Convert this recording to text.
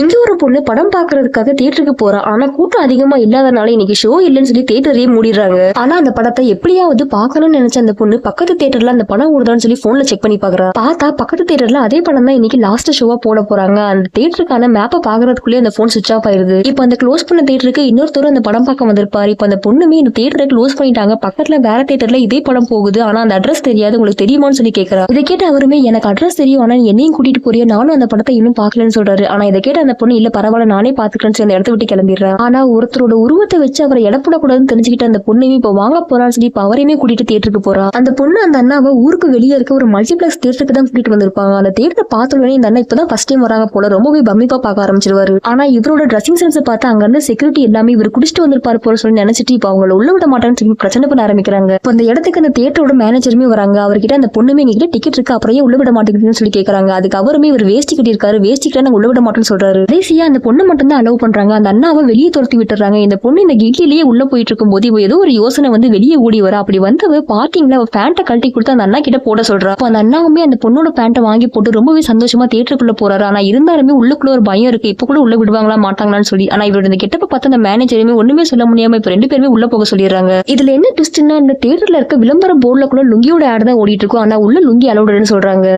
இங்க ஒரு பொண்ணு படம் பாக்குறதுக்காக தியேட்டருக்கு போறா. ஆனா கூட்டம் அதிகமா இல்லாதனால இன்னைக்கு ஷோ இல்லன்னு சொல்லி தியேட்டரையே மூடிடுறாங்க. ஆனா அந்த படத்தை எப்படியாவது பாக்கணும்னு நினைச்ச அந்த பொண்ணு பக்கத்து தியேட்டர்ல அந்த படம் ஓடுதான்னு சொல்லி போன்ல செக் பண்ணி பாக்குறா. பார்த்தா பக்கத்து தியேட்டர்ல அதே படம் தான் இன்னைக்கு லாஸ்ட் ஷோவா போட போறாங்க. அந்த தியேட்டருக்கான மேப்பை பாக்குறதுக்குள்ளே அந்த போன் சுவிச் ஆஃப் ஆயிருது. இப்ப அந்த க்ளோஸ் பண்ண தியேட்டருக்கு இன்னொருத்தரும் அந்த படம் பார்க்க வந்திருப்பாரு. இப்ப அந்த பொண்ணுமே இந்த தியேட்டரை க்ளோஸ் பண்ணிட்டாங்க. பக்கத்துல வேற தியேட்டர்ல இதே படம் போகுது. ஆனா அந்த அட்ரஸ் தெரியாது, உங்களுக்கு தெரியுமான்னு சொல்லி கேட்கறா. இதை கேட்ட அவருமே எனக்கு அட்ரஸ் தெரியும், ஆனா என்னையும் கூட்டிட்டு போறியா, நானும் அந்த படத்தை இன்னும் பாக்கலன்னு சொல்றாரு. ஆனா இதை கேட்ட அந்த பொண்ணு இல்ல பரவாயில்ல நானே பாத்துக்கிறேன்னு அந்த இடத்த விட்டு கிளம்பிடுறா. ஆனா ஒருத்தரோட உருவத்தை வச்சு அவரை இடப்படக்கூடாதுன்னு தெரிஞ்சுக்கிட்டு அந்த பொண்ணுமே இப்ப வாங்க போறான்னு சொல்லி இப்ப அவரையுமே கூட்டிட்டு தியேட்டருக்கு போறா. அந்த பொண்ணு அந்த அண்ணாவை ஊருக்கு வெளியே இருக்க ஒரு மல்டிபிளெக்ஸ் தியேட்டருக்கு தான் கூட்டிட்டு வந்திருப்பாங்க. அந்த தியேட்டரை பார்த்த உடனே இந்த அண்ணா இப்பதான் ஃபர்ஸ்ட் டைம் வராங்க போல ரொம்பவே பம்மிப்பா பார்க்க ஆரம்பிச்சிருவாரு. ஆனா இவரோட ட்ரெஸ்ஸிங் சென்ஸை பார்த்து அங்க இருந்து செக்யூரிட்டி எல்லாமே இவர் குடிச்சிட்டு வந்திருப்பாரு போல சொல்லி நினைச்சிட்டு இப்ப அவங்கள உள்ள விட மாட்டான்னு சொல்லி பிரச்சனை பண்ண ஆரம்பிக்கிறாங்க. இப்ப அந்த இடத்துக்கு அந்த தியேட்டரோட மேனேஜருமே வராங்க. அவர்கிட்ட அந்த பொண்ணுமே எங்கிட்ட டிக்கெட் இருக்கு அப்புறம் உள்ள விட மாட்டேங்குதுன்னு சொல்லி கேட்கறாங்க. அதுக்கு அவருமே இவர் வேஷ்டி கட்டியிருக்காரு, வேஷ்டிக்கிட்ட நாங்க உள்ள விட மாட்டோம்னு சொல்றாரு. கடைசியா அந்த பொண்ணு மட்டும் தான் அலோவ் பண்றாங்க. அந்த அண்ணாவை வெளியே துரத்தி விட்டுறாங்க. இந்த பொண்ணு இந்த கிட்லிலேயே உள்ள போயிட்டு இருக்கும் போது ஏதோ ஒரு யோசனை வந்து வெளியே ஓடி வர. அப்படி வந்தவ பார்க்கிங்ல அவ பேண்ட்டை கழட்டி கொடுத்து அந்த அண்ணா கிட்ட போட சொல்றா. அந்த அண்ணாவுமே அந்த பொண்ணோட பேண்ட்டை வாங்கி போட்டு ரொம்பவே சந்தோஷமா தியேட்டருக்குள்ள போறாரு. ஆனா இருந்தாலுமே உள்ளுக்குள்ள ஒரு பயம் இருக்கு, இப்ப கூட உள்ள விடுவாங்களா மாட்டாங்களான்னு சொல்லி. ஆனா இவரோட இந்த கெட்டப்ப பார்த்து அந்த மேனேஜருமே ஒண்ணுமே சொல்ல முடியாம இப்ப ரெண்டு பேருமே உள்ள போக சொல்லிடுறாங்க. இதுல என்ன ட்விஸ்ட்னா இந்த தியேட்டர்ல இருக்க விளம்பர போர்டுல கூட லுங்கியோட ஆட் தான் ஓடிட்டு இருக்கும். ஆனா உள்ள லுங்கி அலோடுன்னு சொல்றாங்க.